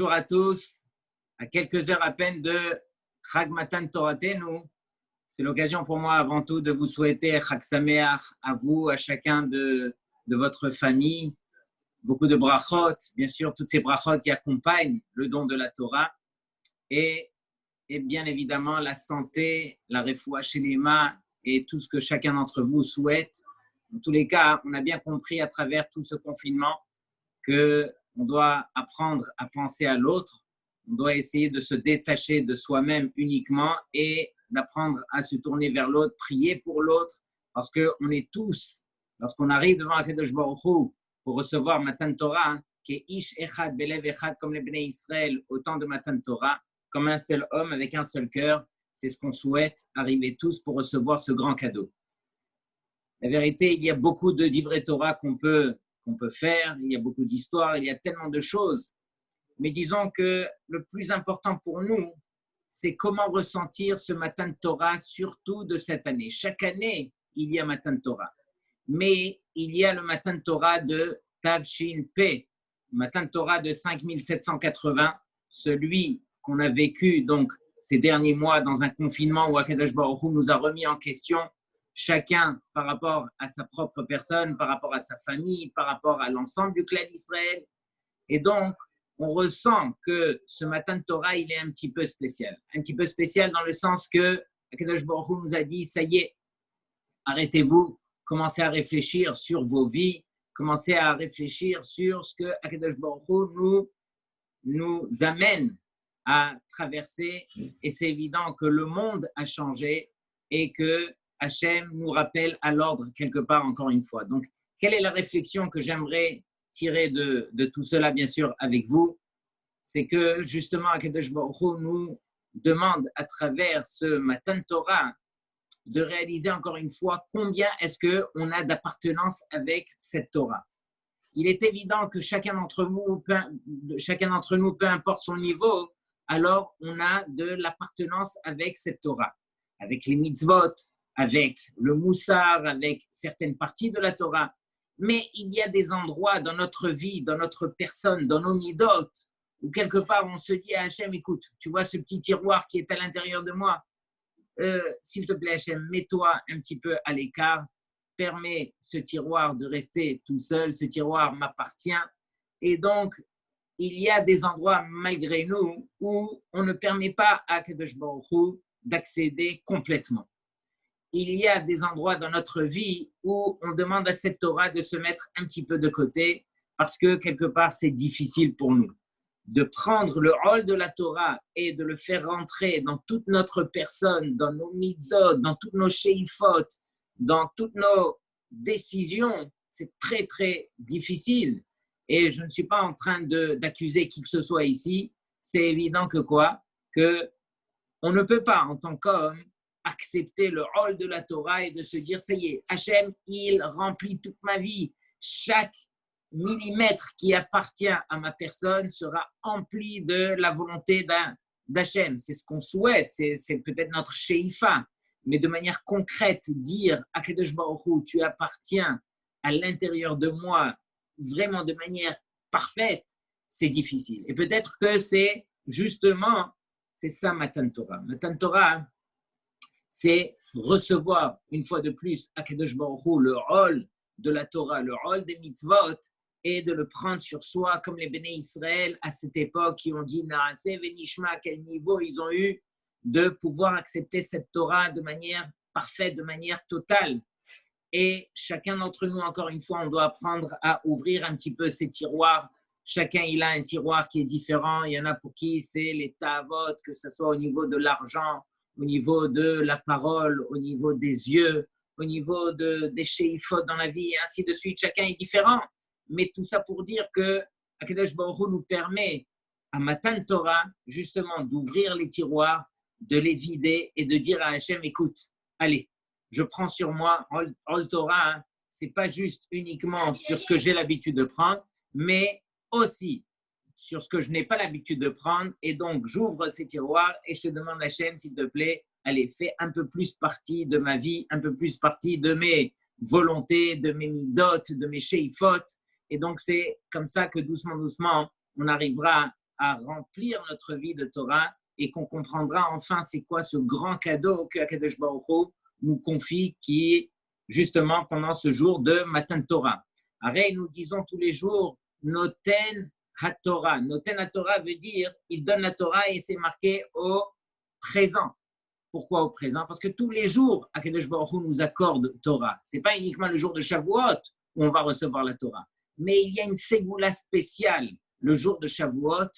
Bonjour à tous, à quelques heures à peine de Chag Matan Toratenu. C'est l'occasion pour moi avant tout de vous souhaiter Chag Sameach à vous, à chacun de votre famille. Beaucoup de brachot, bien sûr, toutes ces brachot qui accompagnent le don de la Torah. Et bien évidemment la santé, la refoua shelema et tout ce que chacun d'entre vous souhaite. En tous les cas, on a bien compris à travers tout ce confinement qu'on doit apprendre à penser à l'autre, on doit essayer de se détacher de soi-même uniquement et d'apprendre à se tourner vers l'autre, prier pour l'autre, parce qu'on est tous, lorsqu'on arrive devant Akadosh Baruch Hu pour recevoir Matan Torah, qui est Ish Echad Belev Echad, comme les Bnei Israël, au temps de Matan Torah, comme un seul homme avec un seul cœur, c'est ce qu'on souhaite, arriver tous pour recevoir ce grand cadeau. La vérité, il y a beaucoup de divrei Torah qu'on peut faire, il y a beaucoup d'histoires, il y a tellement de choses. Mais disons que le plus important pour nous, c'est comment ressentir ce Matan Torah, surtout de cette année. Chaque année, il y a Matan Torah. Mais il y a le Matan Torah de Tavshin P, Matan Torah de 5780, celui qu'on a vécu donc ces derniers mois dans un confinement où Akadosh Baruch Hu nous a remis en question chacun par rapport à sa propre personne, par rapport à sa famille, par rapport à l'ensemble du clan d'Israël. Et donc, on ressent que ce Matan Torah, il est un petit peu spécial. Un petit peu spécial dans le sens que Akadosh Baruch Hu nous a dit, ça y est, arrêtez-vous, commencez à réfléchir sur vos vies, commencez à réfléchir sur ce que Akadosh Baruch Hu nous amène à traverser. Et c'est évident que le monde a changé et que Hachem nous rappelle à l'ordre quelque part encore une fois. Donc, quelle est la réflexion que j'aimerais tirer de tout cela, bien sûr, avec vous? C'est que justement, Akadosh Baruch Hu nous demande à travers ce Matan Torah de réaliser encore une fois combien est-ce qu'on a d'appartenance avec cette Torah. Il est évident que chacun d'entre nous, peu importe son niveau, alors on a de l'appartenance avec cette Torah, avec les mitzvot, avec le moussar, avec certaines parties de la Torah. Mais il y a des endroits dans notre vie, dans notre personne, dans nos midot, où quelque part on se dit à Hachem, écoute, tu vois ce petit tiroir qui est à l'intérieur de moi, s'il te plaît Hachem, mets-toi un petit peu à l'écart, permets ce tiroir de rester tout seul, ce tiroir m'appartient. Et donc, il y a des endroits malgré nous où on ne permet pas à Kadosh Baruch Hu d'accéder complètement. Il y a des endroits dans notre vie où on demande à cette Torah de se mettre un petit peu de côté parce que quelque part c'est difficile pour nous. De prendre le rôle de la Torah et de le faire rentrer dans toute notre personne, dans nos midot, dans toutes nos sheifot, dans toutes nos décisions, c'est très très difficile. Et je ne suis pas en train d'accuser qui que ce soit ici. C'est évident que quoi? Que on ne peut pas en tant qu'homme accepter le rôle de la Torah et de se dire, ça y est, Hachem, il remplit toute ma vie. Chaque millimètre qui appartient à ma personne sera empli de la volonté d'Hachem. C'est ce qu'on souhaite, c'est peut-être notre sheifa. Mais de manière concrète, dire à Akadosh Baruch Hu, tu appartiens à l'intérieur de moi, vraiment de manière parfaite, c'est difficile. Et peut-être que c'est justement, c'est ça Matan Torah. Matan Torah, c'est recevoir une fois de plus Akadosh Baruch Hu, le rôle de la Torah, le rôle des mitzvot, et de le prendre sur soi, comme les Béné Israël à cette époque qui ont dit Naaseh venishma, à quel niveau ils ont eu de pouvoir accepter cette Torah de manière parfaite, de manière totale. Et chacun d'entre nous, encore une fois, on doit apprendre à ouvrir un petit peu ces tiroirs. Chacun, il a un tiroir qui est différent. Il y en a pour qui c'est les ta'avot, que ce soit au niveau de l'argent, au niveau de la parole, au niveau des yeux, au niveau des sheifot dans la vie, et ainsi de suite. Chacun est différent. Mais tout ça pour dire que Akadosh Baruch Hu nous permet, à Matan Torah, justement, d'ouvrir les tiroirs, de les vider et de dire à Hachem, écoute, allez, je prends sur moi, Ol Torah, hein, c'est pas juste uniquement sur ce que j'ai l'habitude de prendre, mais aussi sur ce que je n'ai pas l'habitude de prendre. Et donc, j'ouvre ces tiroirs et je te demande, Hachem, s'il te plaît, allez, fais un peu plus partie de ma vie, un peu plus partie de mes volontés, de mes midot, de mes sheifot. Et donc, c'est comme ça que doucement, on arrivera à remplir notre vie de Torah et qu'on comprendra enfin c'est quoi ce grand cadeau que Akadosh Baruch Hu nous confie qui est justement pendant ce jour de Matan Torah. Arrête, nous disons tous les jours Noten HaTorah. Noten HaTorah veut dire il donne la Torah et c'est marqué au présent. Pourquoi au présent? Parce que tous les jours, Akadosh Baruch Hu nous accorde Torah. Ce n'est pas uniquement le jour de Shavuot où on va recevoir la Torah, mais il y a une ségoula spéciale le jour de Shavuot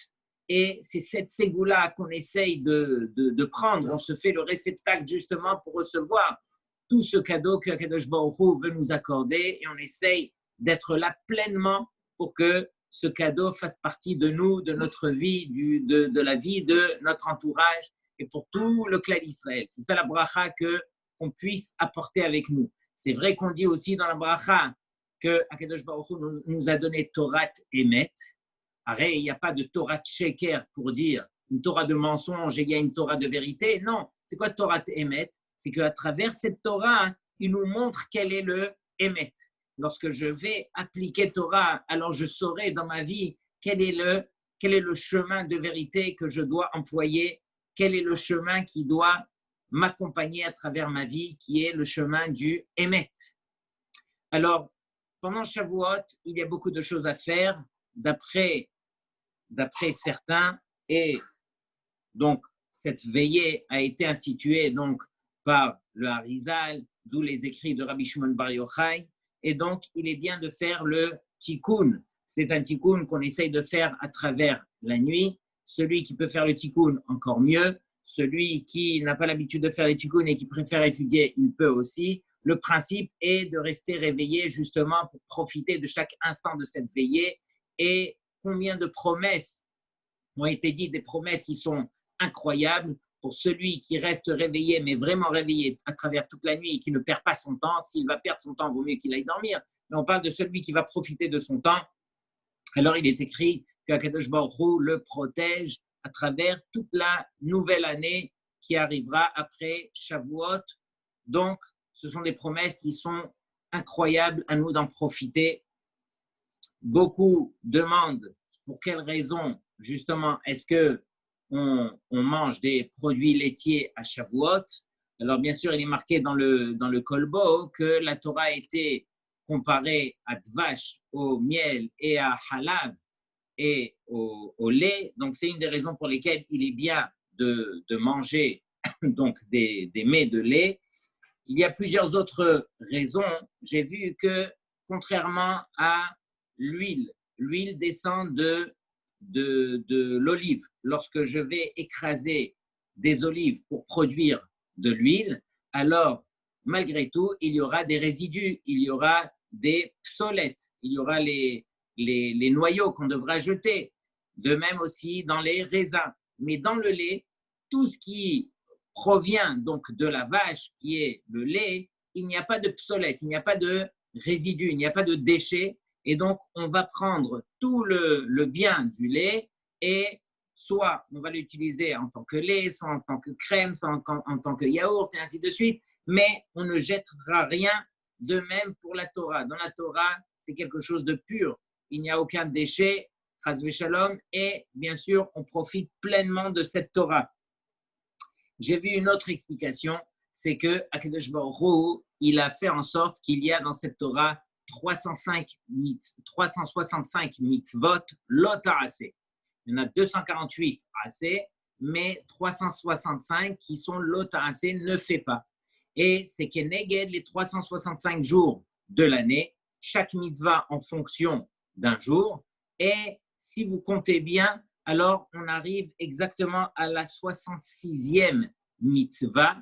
et c'est cette ségoula qu'on essaye de prendre. On se fait le réceptacle justement pour recevoir tout ce cadeau que Akadosh Baruch Hu veut nous accorder et on essaye d'être là pleinement pour que ce cadeau fasse partie de nous, de notre vie, de la vie de notre entourage et pour tout le clan d'Israël. C'est ça la bracha qu'on puisse apporter avec nous. C'est vrai qu'on dit aussi dans la bracha que Akadosh Baruch Hu nous a donné Torah Emet. Arrête, il n'y a pas de Torah Sheker pour dire une Torah de mensonge et il y a une Torah de vérité. Non, c'est quoi Torah Emet? C'est qu'à travers cette Torah, il nous montre quel est le Emet. Lorsque je vais appliquer Torah, alors je saurai dans ma vie quel est le chemin de vérité que je dois employer, quel est le chemin qui doit m'accompagner à travers ma vie, qui est le chemin du Emet. Alors, pendant Shavuot, il y a beaucoup de choses à faire, d'après certains, et donc cette veillée a été instituée donc par le Harizal, d'où les écrits de Rabbi Shimon Bar Yochai, et donc il est bien de faire le tikkun. C'est un tikkun qu'on essaye de faire à travers la nuit. Celui qui peut faire le tikkun, encore mieux. Celui qui n'a pas l'habitude de faire le tikkun et qui préfère étudier, il peut aussi. Le principe est de rester réveillé justement pour profiter de chaque instant de cette veillée. Et combien de promesses ont été dites, des promesses qui sont incroyables pour celui qui reste réveillé, mais vraiment réveillé à travers toute la nuit et qui ne perd pas son temps. S'il va perdre son temps, il vaut mieux qu'il aille dormir. Mais on parle de celui qui va profiter de son temps. Alors, il est écrit qu'Akadosh Baruch Hu le protège à travers toute la nouvelle année qui arrivera après Shavuot. Donc, ce sont des promesses qui sont incroyables, à nous d'en profiter. Beaucoup demandent pour quelles raisons, justement, est-ce qu'on mange des produits laitiers à Shavuot. Alors, bien sûr, il est marqué dans le Kolbo que la Torah a été comparée à Dvash, au miel et à Halav et au lait. Donc, c'est une des raisons pour lesquelles il est bien de manger donc des mets de lait. Il y a plusieurs autres raisons. J'ai vu que, contrairement à l'huile descend de l'olive. Lorsque je vais écraser des olives pour produire de l'huile, alors, malgré tout, il y aura des résidus, il y aura des psolettes, il y aura les noyaux qu'on devra jeter. De même aussi dans les raisins. Mais dans le lait, tout ce qui provient donc de la vache, qui est le lait, il n'y a pas de psolettes, il n'y a pas de résidus, il n'y a pas de déchets. Et donc, on va prendre tout le bien du lait et soit on va l'utiliser en tant que lait, soit en tant que crème, soit en tant que yaourt, et ainsi de suite. Mais on ne jettera rien. De même pour la Torah. Dans la Torah, c'est quelque chose de pur. Il n'y a aucun déchet, chas v'shalom, et bien sûr, on profite pleinement de cette Torah. J'ai vu une autre explication, c'est que Akadosh Baruch Hu, il a fait en sorte qu'il y a dans cette Torah 365 mitzvot lot ha'aseh. Il y en a 248 assez, mais 365 qui sont lot ha'aseh, ne fait pas. Et c'est keneged les 365 jours de l'année, chaque mitzvah en fonction d'un jour. Et si vous comptez bien, alors on arrive exactement à la 66e mitzvah,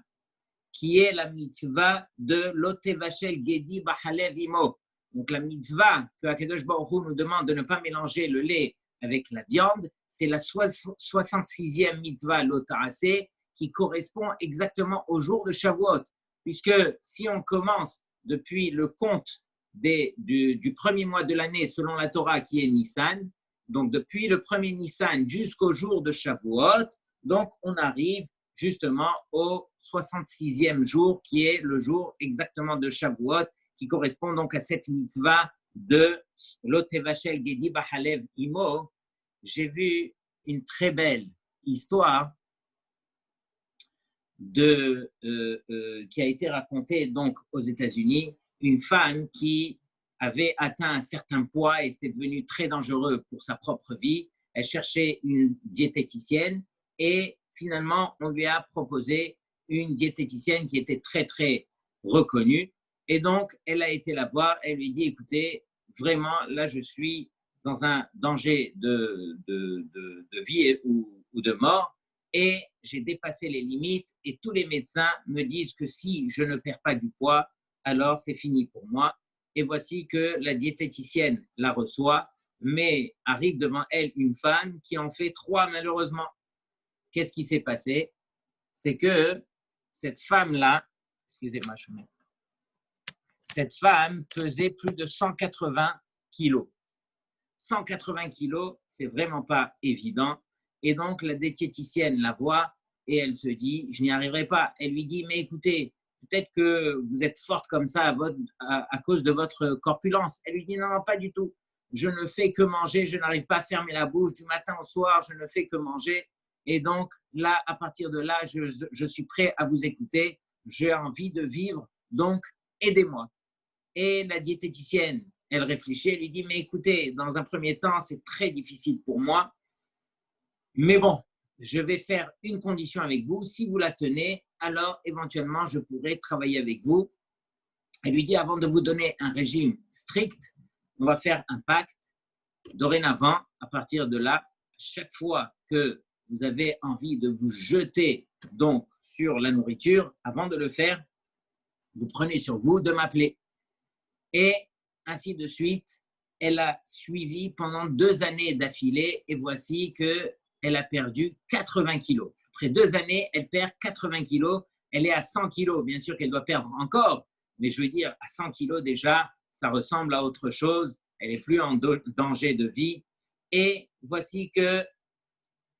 qui est la mitzvah de l'otevachel gedi b'halev imo. Donc la mitzvah que Akadosh Baruch Hu nous demande de ne pas mélanger le lait avec la viande, c'est la 66e mitzvah l'ota'aseh qui correspond exactement au jour de Shavuot. Puisque si on commence depuis le compte du premier mois de l'année selon la Torah qui est Nissan, donc depuis le premier Nissan jusqu'au jour de Shavuot, donc on arrive justement au 66e jour qui est le jour exactement de Shavuot qui correspond donc à cette mitzvah de l'otevachel gedi b'halev imo. J'ai vu une très belle histoire qui a été racontée donc aux États-Unis, une femme qui avait atteint un certain poids et c'était devenu très dangereux pour sa propre vie. Elle cherchait une diététicienne et finalement, on lui a proposé une diététicienne qui était très, très reconnue. Et donc, elle a été la voir, elle lui dit, écoutez, vraiment, là, je suis dans un danger de vie ou de mort et j'ai dépassé les limites et tous les médecins me disent que si je ne perds pas du poids, alors c'est fini pour moi. Et voici que la diététicienne la reçoit, mais arrive devant elle une femme qui en fait 3 malheureusement. Qu'est-ce qui s'est passé? C'est que cette femme-là, excusez-moi, cette femme pesait plus de 180 kilos. 180 kilos, c'est vraiment pas évident. Et donc, la diététicienne la voit et elle se dit, je n'y arriverai pas. Elle lui dit, mais écoutez, peut-être que vous êtes forte comme ça à cause de votre corpulence. Elle lui dit, non, non, pas du tout. Je ne fais que manger, je n'arrive pas à fermer la bouche du matin au soir, je ne fais que manger. Et donc, là, à partir de là, je suis prêt à vous écouter. J'ai envie de vivre, donc aidez-moi. Et la diététicienne, elle réfléchit, elle lui dit, mais écoutez, dans un premier temps, c'est très difficile pour moi. Mais bon, je vais faire une condition avec vous. Si vous la tenez, alors éventuellement, je pourrai travailler avec vous. Elle lui dit, avant de vous donner un régime strict, on va faire un pacte. Dorénavant, à partir de là, chaque fois que vous avez envie de vous jeter donc sur la nourriture, avant de le faire, vous prenez sur vous de m'appeler. Et ainsi de suite, elle a suivi pendant 2 années d'affilée et voici qu'elle a perdu 80 kilos. Après 2 années, elle perd 80 kilos. Elle est à 100 kilos. Bien sûr qu'elle doit perdre encore, mais je veux dire, à 100 kilos déjà, ça ressemble à autre chose. Elle n'est plus en danger de vie. Et voici que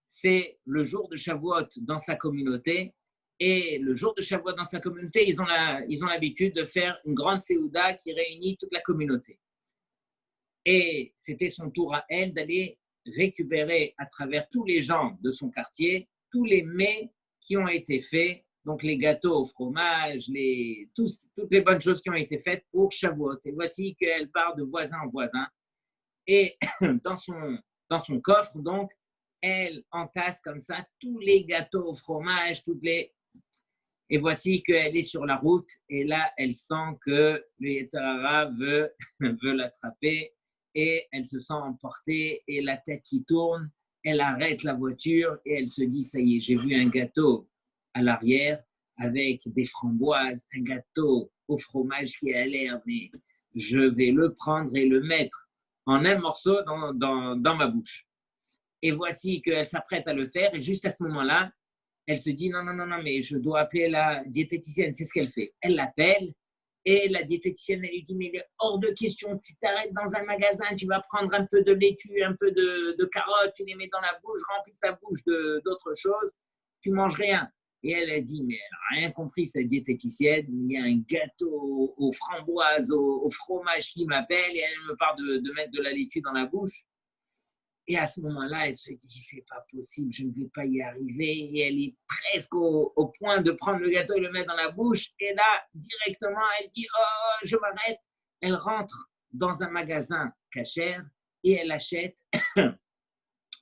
c'est le jour de Shavuot dans sa communauté. Et le jour de Shavuot dans sa communauté, ils ont l'habitude de faire une grande séouda qui réunit toute la communauté. Et c'était son tour à elle d'aller récupérer à travers tous les gens de son quartier tous les mets qui ont été faits, donc les gâteaux au fromage, toutes les bonnes choses qui ont été faites pour Shavuot. Et voici qu'elle part de voisin en voisin. Et dans son coffre, donc, elle entasse comme ça tous les gâteaux au fromage, et voici qu'elle est sur la route et là, elle sent que le Yetzer Hara veut l'attraper et elle se sent emportée et la tête qui tourne. Elle arrête la voiture et elle se dit, ça y est, j'ai vu un gâteau à l'arrière avec des framboises, un gâteau au fromage qui a l'air, mais je vais le prendre et le mettre en un morceau dans ma bouche. Et voici qu'elle s'apprête à le faire et juste à ce moment-là, elle se dit non, mais je dois appeler la diététicienne. C'est ce qu'elle fait. Elle l'appelle et la diététicienne, elle lui dit, mais il est hors de question, tu t'arrêtes dans un magasin, tu vas prendre un peu de laitue, un peu de carottes, tu les mets dans la bouche, remplis ta bouche d'autres choses, tu manges rien. Et elle a dit, mais elle n'a rien compris, cette diététicienne, il y a un gâteau aux framboises, au fromage qui m'appelle et elle me parle de mettre de la laitue dans la bouche. Et à ce moment-là, elle se dit, c'est pas possible, je ne vais pas y arriver. Et elle est presque au point de prendre le gâteau et le mettre dans la bouche. Et là, directement, elle dit, oh, je m'arrête. Elle rentre dans un magasin cachère et elle achète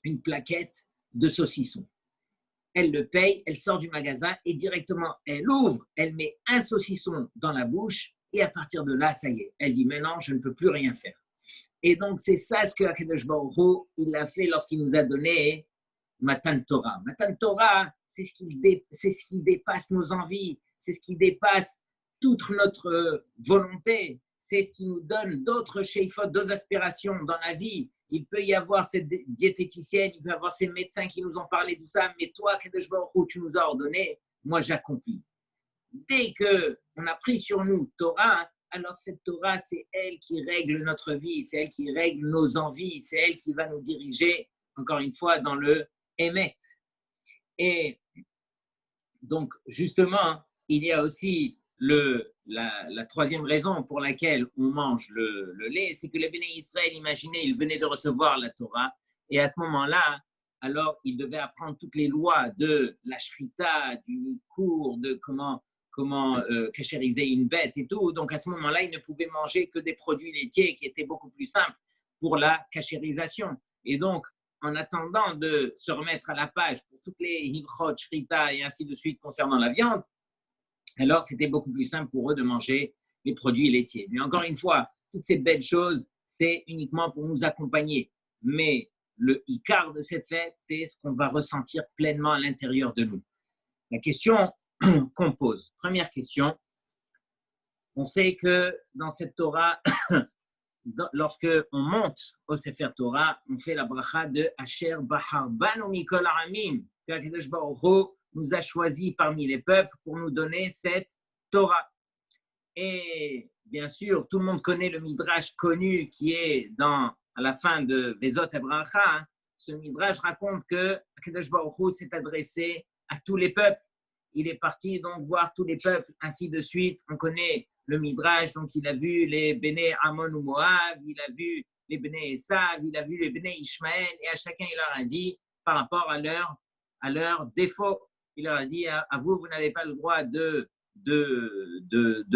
une plaquette de saucisson. Elle le paye, elle sort du magasin et directement, elle ouvre, elle met un saucisson dans la bouche et à partir de là, ça y est, elle dit, maintenant, je ne peux plus rien faire. Et donc, c'est ça ce que Akadosh Baruch Hu, il a fait lorsqu'il nous a donné Matan Torah. Matan Torah, c'est ce qui dépasse nos envies, c'est ce qui dépasse toute notre volonté, c'est ce qui nous donne d'autres sheifot, d'autres aspirations dans la vie. Il peut y avoir cette diététicienne, il peut y avoir ces médecins qui nous ont parlé de tout ça, mais toi, Akadosh Baruch Hu, tu nous as ordonné, moi j'accomplis. Dès qu'on a pris sur nous Torah, alors cette Torah, c'est elle qui règle notre vie, c'est elle qui règle nos envies, c'est elle qui va nous diriger, encore une fois, dans le Emet. Et donc, justement, il y a aussi la troisième raison pour laquelle on mange le lait, c'est que les Béné Israël, imaginez, ils venaient de recevoir la Torah, et à ce moment-là, alors il devait apprendre toutes les lois de la shrita, du nikour, de comment cachériser une bête et tout. Donc à ce moment-là, il ne pouvait manger que des produits laitiers qui étaient beaucoup plus simples pour la cachérisation. Et donc, en attendant de se remettre à la page pour toutes les hilchot, shrita et ainsi de suite concernant la viande, alors c'était beaucoup plus simple pour eux de manger les produits laitiers. Mais encore une fois, toutes ces belles choses, c'est uniquement pour nous accompagner. Mais le ikar de cette fête, c'est ce qu'on va ressentir pleinement à l'intérieur de nous. La question qu'on pose, première question, on sait que dans cette Torah, lorsque on monte au Sefer Torah, on fait la bracha de Asher Bahar Banu Mikol Aramim, que Akadosh Baruch Hu nous a choisi parmi les peuples pour nous donner cette Torah. Et bien sûr, tout le monde connaît le midrash connu qui est à la fin de Vezot Abracha. Ce midrash raconte que Akadosh Baruch Hu s'est adressé à tous les peuples. Il est parti donc voir tous les peuples, ainsi de suite. On connaît le midrash, donc il a vu les Béné Ammon ou Moab, il a vu les Béné Esav, il a vu les Béné Ishmaël, et à chacun il leur a dit par rapport à leur défaut. Il leur a dit à vous, vous n'avez pas le droit de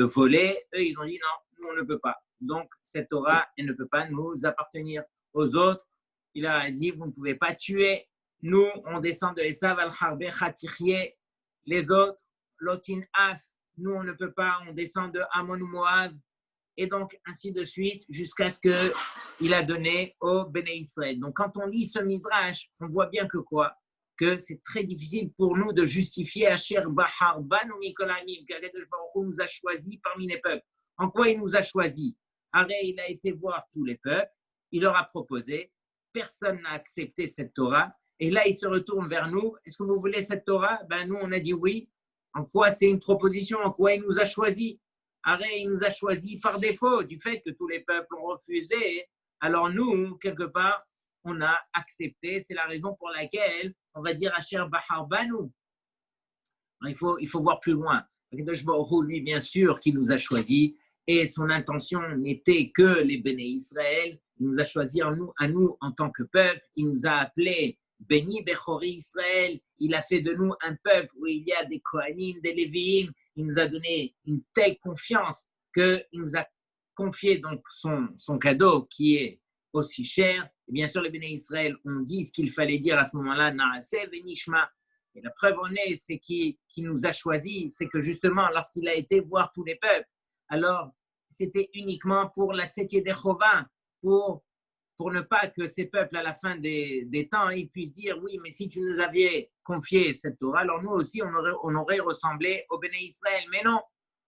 voler. Eux, ils ont dit non, nous on ne peut pas. Donc cette Torah, elle ne peut pas nous appartenir. Aux autres, il leur a dit vous ne pouvez pas tuer. Nous, on descend de Esav al-Harbe Khatichye. Les autres, Lotin Af, nous on ne peut pas, on descend de Ammon ou Moab, et donc ainsi de suite, jusqu'à ce qu'il a donné au Béné Israël. Donc quand on lit ce midrash, on voit bien que quoi? Que c'est très difficile pour nous de justifier Asher Bahar Banu Mikol Aramim, qu'Akadosh Baruch Hu nous a choisis parmi les peuples. En quoi il nous a choisis? Arrête, il a été voir tous les peuples, il leur a proposé, personne n'a accepté cette Torah. Et là, il se retourne vers nous. Est-ce que vous voulez cette Torah? Ben, nous, on a dit oui. En quoi c'est une proposition? En quoi il nous a choisis? Arrête, il nous a choisis par défaut, du fait que tous les peuples ont refusé. Alors nous, quelque part, on a accepté. C'est la raison pour laquelle on va dire Asher Bahar Banu. Il faut voir plus loin. Akadosh Baruch Hu, lui, bien sûr, qui nous a choisis. Et son intention n'était que les Béné Israël. Il nous a choisis à nous en tant que peuple. Il nous a appelés Béni Bechori Israël, il a fait de nous un peuple où il y a des Kohanim, des Lévi'im. Il nous a donné une telle confiance qu'il nous a confié donc son cadeau qui est aussi cher. Et bien sûr, les Béné Israël ont dit ce qu'il fallait dire à ce moment-là, Naaseh Venishma. Et la preuve en est, c'est qui nous a choisis, c'est que justement, lorsqu'il a été voir tous les peuples, alors c'était uniquement pour la Tzetye Dechova, pour ne pas que ces peuples, à la fin des temps, ils puissent dire « Oui, mais si tu nous avais confié cette Torah, alors nous aussi, on aurait ressemblé au Béné Israël. » Mais non,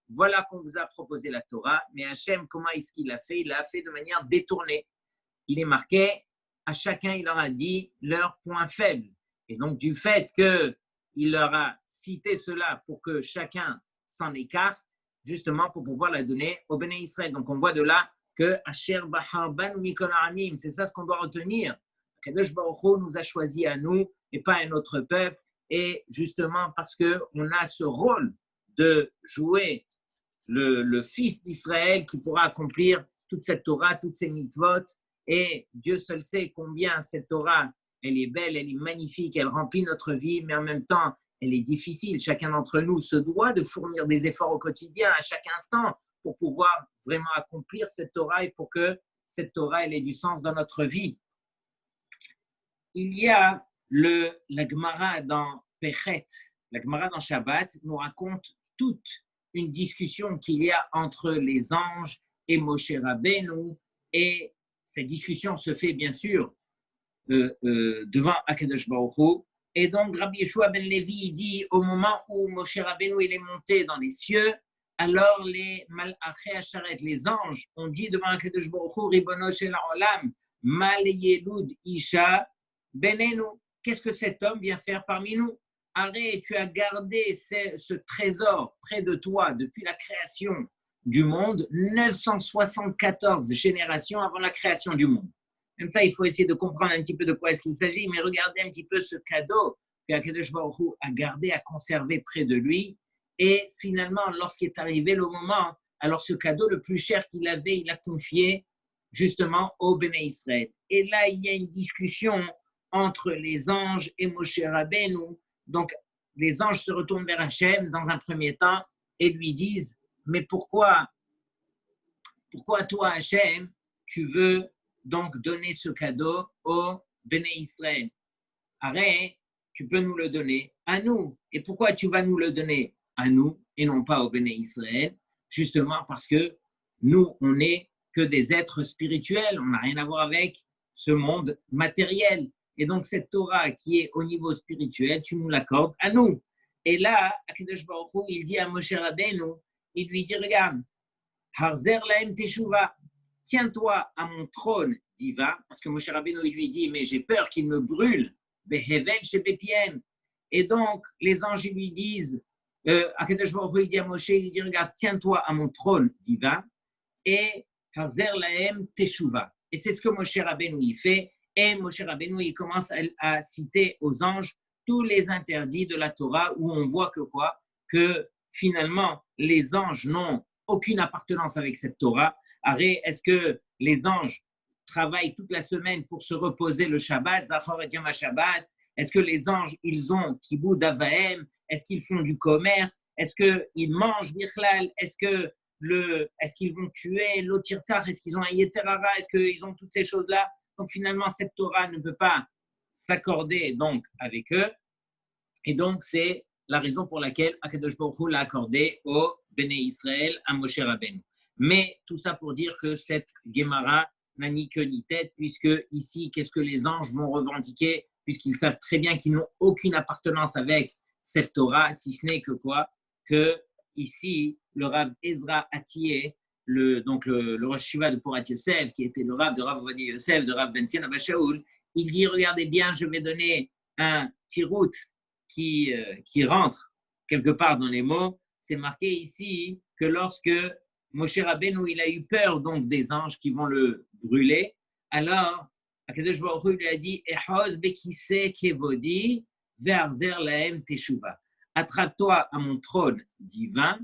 voilà qu'on vous a proposé la Torah. Mais Hachem, comment est-ce qu'il l'a fait? Il l'a fait de manière détournée. Il est marqué, à chacun, il leur a dit leur point faible. Et donc, du fait qu'il leur a cité cela pour que chacun s'en écarte, justement pour pouvoir la donner au Béné Israël. Donc, on voit de là que Asher Bahar Banu Mikol Aramim, c'est ça ce qu'on doit retenir. Akadosh Baruch Hu nous a choisis à nous et pas à un autre peuple. Et justement parce qu'on a ce rôle de jouer le fils d'Israël qui pourra accomplir toute cette Torah, toutes ces mitzvot. Et Dieu seul sait combien cette Torah, elle est belle, elle est magnifique, elle remplit notre vie, mais en même temps, elle est difficile. Chacun d'entre nous se doit de fournir des efforts au quotidien, à chaque instant, pour pouvoir vraiment accomplir cette Torah et pour que cette Torah elle ait du sens dans notre vie. Il y a la Gemara dans Pechet, la Gemara dans Shabbat nous raconte toute une discussion qu'il y a entre les anges et Moshe Rabbeinu, et cette discussion se fait bien sûr devant Akadosh Baruch Hu. Et donc Rabbi Yeshua ben Levi dit au moment où Moshe Rabbeinu il est monté dans les cieux, alors les Malachei Hasharet, les anges, ont dit devant Akadosh Baruch Hu, Ribono shel haolam, Mal Yelud Isha Benenu. Qu'est-ce que cet homme vient faire parmi nous? Arrête, tu as gardé ce trésor près de toi depuis la création du monde, 974 générations avant la création du monde. Même ça, il faut essayer de comprendre un petit peu de quoi est-ce qu'il s'agit, mais regardez un petit peu ce cadeau qu'Akadosh Baruch Hu a gardé, a conservé près de lui. Et finalement, lorsqu'il est arrivé le moment, alors ce cadeau le plus cher qu'il avait, il l'a confié justement au Béné Israël. Et là, il y a une discussion entre les anges et Moshe Rabbeinu. Donc, les anges se retournent vers Hachem dans un premier temps et lui disent, mais pourquoi toi, Hachem, tu veux donc donner ce cadeau au Béné Israël? Arrête, tu peux nous le donner à nous. Et pourquoi tu vas nous le donner à nous et non pas au Béné Israël? Justement parce que nous, on n'est que des êtres spirituels. On n'a rien à voir avec ce monde matériel. Et donc, cette Torah qui est au niveau spirituel, tu nous l'accordes à nous. Et là, Akadosh Baruch Hu, il dit à Moshe Rabbeinu, il lui dit, regarde, Harzer lahem teshuva, tiens-toi à mon trône divin, parce que Moshe Rabbeinu, il lui dit, mais j'ai peur qu'il me brûle, behevel shebepiem. Et donc, les anges, ils lui disent, Akadosh Baruch Hu, il dit à Moshe, il dit, regarde, tiens-toi à mon trône divin, et Harzer lahem teshuva. Et c'est ce que Moshe Rabbeinu, il fait. Et Moshe Rabbeinu, il commence à citer aux anges tous les interdits de la Torah où on voit que quoi? Que finalement, les anges n'ont aucune appartenance avec cette Torah. Arrête, est-ce que les anges travaillent toute la semaine pour se reposer le Shabbat, Zachor et Yom HaShabbat? Est-ce que les anges, ils ont Kibud Avahem? Est-ce qu'ils font du commerce? Est-ce qu'ils mangent Bichlal? Est-ce qu'ils vont tuer l'Otirtar? Est-ce qu'ils ont un Yetzerara? Est-ce qu'ils ont toutes ces choses-là? Donc finalement, cette Torah ne peut pas s'accorder donc avec eux. Et donc, c'est la raison pour laquelle Akadosh Baruch Hu l'a accordé au Béné Israël, à Moshe Rabbeinu. Mais tout ça pour dire que cette Gemara n'a ni queue ni tête, puisque ici, qu'est-ce que les anges vont revendiquer, puisqu'ils savent très bien qu'ils n'ont aucune appartenance avec cette Torah, si ce n'est que quoi? Que ici, le Rav Ezra Atiyeh, le Rosh Shiva de Porat Yosef, qui était le Rav de Rav Ovadia Yosef, de Rav Ben Zion Abba Shaul, il dit, regardez bien, je vais donner un tirout qui rentre quelque part dans les mots. C'est marqué ici que lorsque Moshe Rabbeinu, il a eu peur donc des anges qui vont le brûler, alors Akadosh Baruch Hu lui a dit, Ehoz bekise kevodi ve'arzer lahem teshuva. Attrape-toi à mon trône divin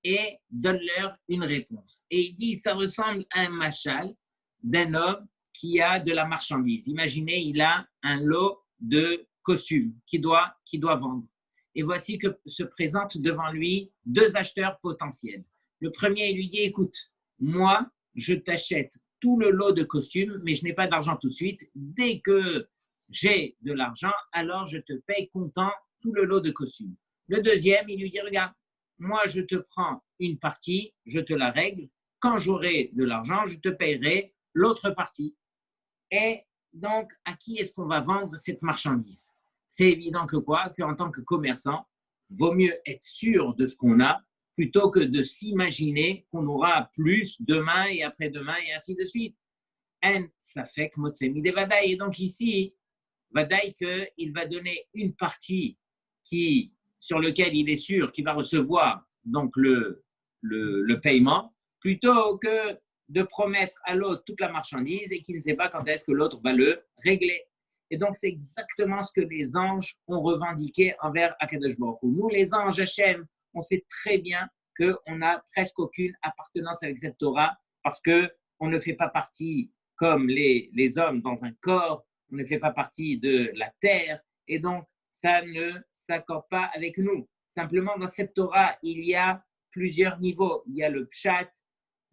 et donne-leur une réponse. Et il dit, ça ressemble à un machal d'un homme qui a de la marchandise. Imaginez, il a un lot de costumes qu'il doit vendre. Et voici que se présentent devant lui deux acheteurs potentiels. Le premier, il lui dit, écoute, moi, je t'achète tout le lot de costumes, mais je n'ai pas d'argent tout de suite. Dès que j'ai de l'argent, alors je te paye comptant tout le lot de costumes. Le deuxième, il lui dit, regarde, moi, je te prends une partie, je te la règle. Quand j'aurai de l'argent, je te payerai l'autre partie. Et donc, à qui est-ce qu'on va vendre cette marchandise? C'est évident que quoi? Qu'en tant que commerçant, vaut mieux être sûr de ce qu'on a plutôt que de s'imaginer qu'on aura plus demain et après-demain et ainsi de suite. En safek motsemi de vadaï. Et donc ici, vadaï qu'il va donner une partie sur lequel il est sûr qu'il va recevoir donc le paiement, plutôt que de promettre à l'autre toute la marchandise et qu'il ne sait pas quand est-ce que l'autre va le régler. Et donc, c'est exactement ce que les anges ont revendiqué envers Akadosh Baruch Hu. Nous, les anges Hachem, on sait très bien qu'on n'a presque aucune appartenance avec cette Torah parce qu'on ne fait pas partie, comme les hommes, dans un corps, on ne fait pas partie de la terre, et donc, ça ne s'accorde pas avec nous. Simplement, dans cette Torah, il y a plusieurs niveaux. Il y a le Pshat,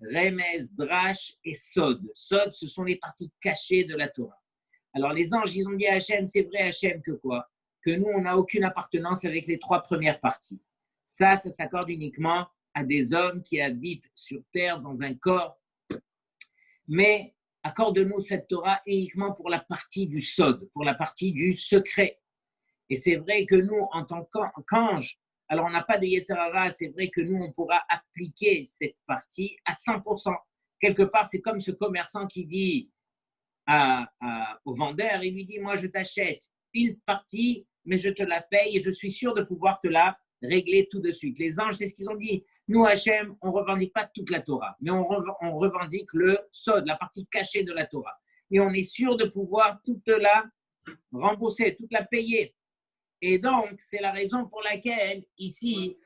Remez, Drash et Sod. Sod, ce sont les parties cachées de la Torah. Alors, les anges, ils ont dit à Hachem, c'est vrai Hachem que quoi? Que nous, on n'a aucune appartenance avec les trois premières parties. Ça s'accorde uniquement à des hommes qui habitent sur terre dans un corps. Mais accorde-nous cette Torah uniquement pour la partie du Sod, pour la partie du secret. Et c'est vrai que nous, en tant qu'anges, alors on n'a pas de Yetzirara, c'est vrai que nous, on pourra appliquer cette partie à 100%. Quelque part, c'est comme ce commerçant qui dit au vendeur, il lui dit, moi je t'achète une partie, mais je te la paye et je suis sûr de pouvoir te la régler tout de suite. Les anges, c'est ce qu'ils ont dit. Nous, Hachem, on ne revendique pas toute la Torah, mais on revendique le Sod, la partie cachée de la Torah. Et on est sûr de pouvoir toute la rembourser, toute la payer. Et donc, c'est la raison pour laquelle, ici,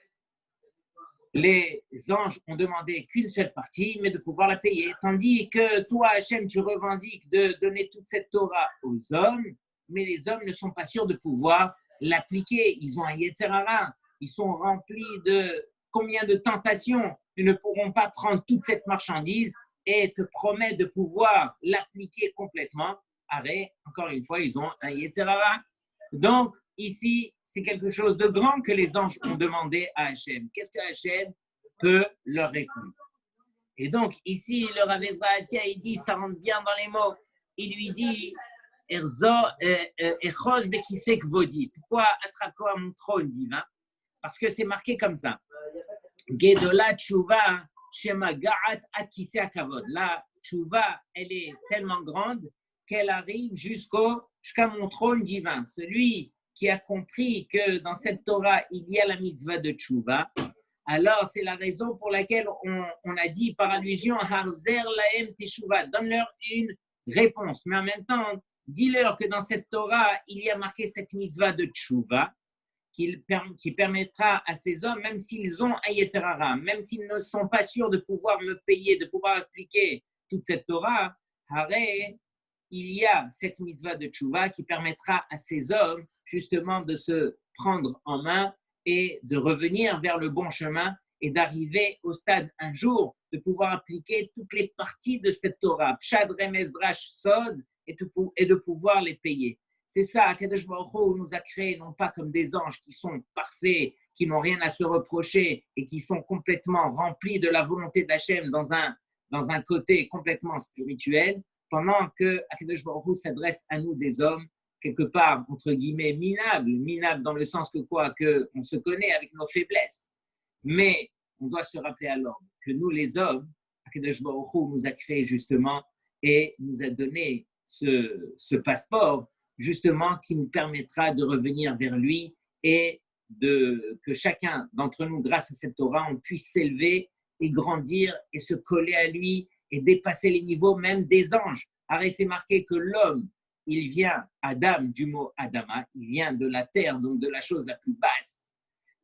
les anges ont demandé qu'une seule partie, mais de pouvoir la payer. Tandis que toi, Hachem, tu revendiques de donner toute cette Torah aux hommes, mais les hommes ne sont pas sûrs de pouvoir l'appliquer. Ils ont un Yetzer Hara, ils sont remplis de combien de tentations. Ils ne pourront pas prendre toute cette marchandise et te promettent de pouvoir l'appliquer complètement. Arrête, encore une fois, ils ont un Yetzer Hara. Donc, ici, c'est quelque chose de grand que les anges ont demandé à Hachem. Qu'est-ce que Hachem peut leur répondre? Et donc, ici, le Rav Ezra Atia, il dit, ça rentre bien dans les mots. Il lui dit, Echos bekisek vodi. Pourquoi attrape-toi à mon trône divin? Parce que c'est marqué comme ça. Gedola tshuva shema ga'at akise akavod. La tshuva, elle est tellement grande qu'elle arrive jusqu'à mon trône divin. Celui qui a compris que dans cette Torah, il y a la mitzvah de tshuva, alors c'est la raison pour laquelle on a dit par allusion, Harzer lahem teshuva, donne-leur une réponse. Mais en même temps, dis-leur que dans cette Torah, il y a marqué cette mitzvah de tshuva, qui permettra à ces hommes, même s'ils ont un Yetzer Hara, même s'ils ne sont pas sûrs de pouvoir me payer, de pouvoir appliquer toute cette Torah, Haré, il y a cette mitzvah de tshuva qui permettra à ces hommes justement de se prendre en main et de revenir vers le bon chemin et d'arriver au stade un jour de pouvoir appliquer toutes les parties de cette Torah, Pshad, Remez, Drash, Sod, et de pouvoir les payer. C'est ça, Akadosh Baruch Hu nous a créés non pas comme des anges qui sont parfaits, qui n'ont rien à se reprocher et qui sont complètement remplis de la volonté d'Hachem dans un côté complètement spirituel, pendant que Akadosh Baruch Hu s'adresse à nous des hommes, quelque part, entre guillemets, minables dans le sens que quoi, qu'on se connaît avec nos faiblesses. Mais on doit se rappeler alors que nous, les hommes, Akadosh Baruch Hu nous a créés justement et nous a donné ce passeport justement qui nous permettra de revenir vers lui et que chacun d'entre nous, grâce à cette Torah, on puisse s'élever et grandir et se coller à lui et dépasser les niveaux même des anges. Arrête, c'est marqué que l'homme, il vient, Adam, du mot Adama, il vient de la terre, donc de la chose la plus basse,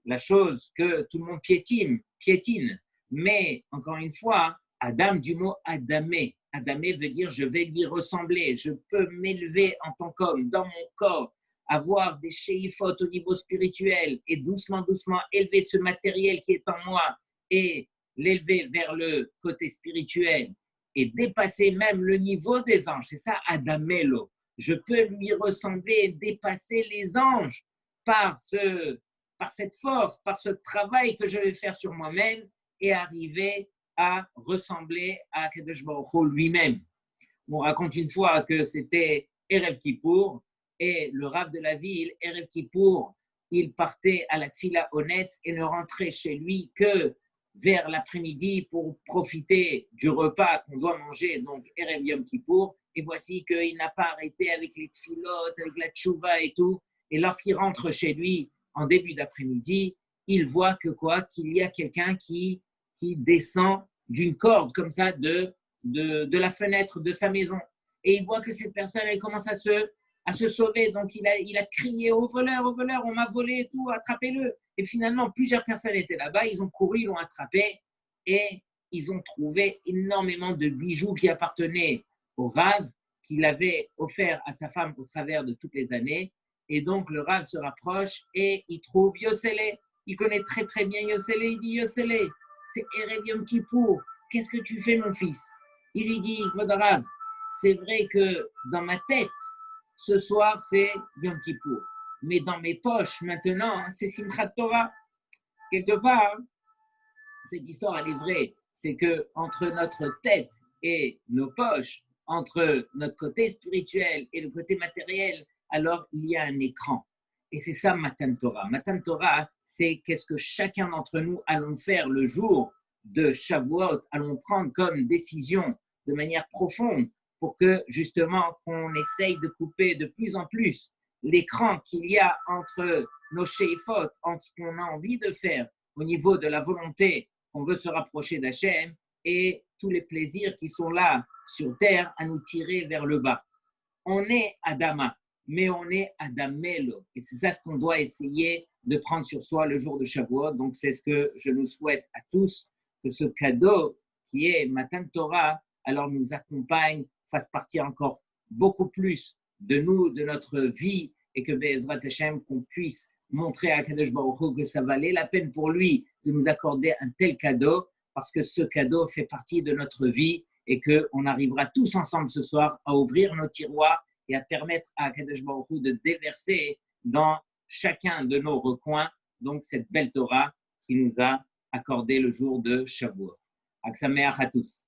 la chose que tout le monde piétine. Mais, encore une fois, Adam, du mot Adamé. Adamé veut dire je vais lui ressembler, je peux m'élever en tant qu'homme, dans mon corps, avoir des sheifot au niveau spirituel et doucement élever ce matériel qui est en moi et l'élever vers le côté spirituel et dépasser même le niveau des anges. C'est ça, Adamélo. Je peux lui ressembler et dépasser les anges par cette force, par ce travail que je vais faire sur moi-même et arriver à ressembler à Kadosh Baruch Hu lui-même. On raconte une fois que c'était Erev Kippour et le Rav de la ville, Erev Kippour, il partait à la Tfila Honetz et ne rentrait chez lui que vers l'après-midi pour profiter du repas qu'on doit manger, donc Erev Yom Kippour. Et voici qu'il n'a pas arrêté avec les tfilotes, avec la tchouva et tout. Et lorsqu'il rentre chez lui en début d'après-midi, il voit qu'il y a quelqu'un qui descend d'une corde comme ça de la fenêtre de sa maison. Et il voit que cette personne, elle commence à se sauver. Donc, il a crié au voleur, on m'a volé et tout, attrapez-le. Et finalement, plusieurs personnes étaient là-bas, ils ont couru, ils l'ont attrapé et ils ont trouvé énormément de bijoux qui appartenaient au Rav, qu'il avait offert à sa femme au travers de toutes les années. Et donc, le Rav se rapproche et il trouve Yossele. Il connaît très, très bien Yossele. Il dit, Yossele, c'est Erev Yom Kippour. Qu'est-ce que tu fais, mon fils? Il lui dit, Kvod Rav, c'est vrai que dans ma tête, ce soir, c'est Yom Kippour. Mais dans mes poches, maintenant, c'est Simchat Torah. Quelque part, cette histoire, elle est vraie. C'est qu'entre notre tête et nos poches, entre notre côté spirituel et le côté matériel, alors il y a un écran. Et c'est ça Matan Torah. Matan Torah, c'est qu'est-ce que chacun d'entre nous allons faire le jour de Shavuot, allons prendre comme décision de manière profonde pour que justement qu'on essaye de couper de plus en plus l'écran qu'il y a entre nos sheifot, entre ce qu'on a envie de faire au niveau de la volonté qu'on veut se rapprocher d'Hachem et tous les plaisirs qui sont là sur terre à nous tirer vers le bas. On est Adama, mais on est Adamelo. Et c'est ça ce qu'on doit essayer de prendre sur soi le jour de Shavuot. Donc c'est ce que je nous souhaite à tous, que ce cadeau qui est Matan Torah, alors nous accompagne, fasse partie encore beaucoup plus de nous, de notre vie, et que Be'ezrat Hashem, qu'on puisse montrer à Kadosh Baruch Hu que ça valait la peine pour lui de nous accorder un tel cadeau, parce que ce cadeau fait partie de notre vie et qu'on arrivera tous ensemble ce soir à ouvrir nos tiroirs et à permettre à Kadosh Baruch Hu de déverser dans chacun de nos recoins donc cette belle Torah qui nous a accordé le jour de Shavuot. Ak Sameach à tous.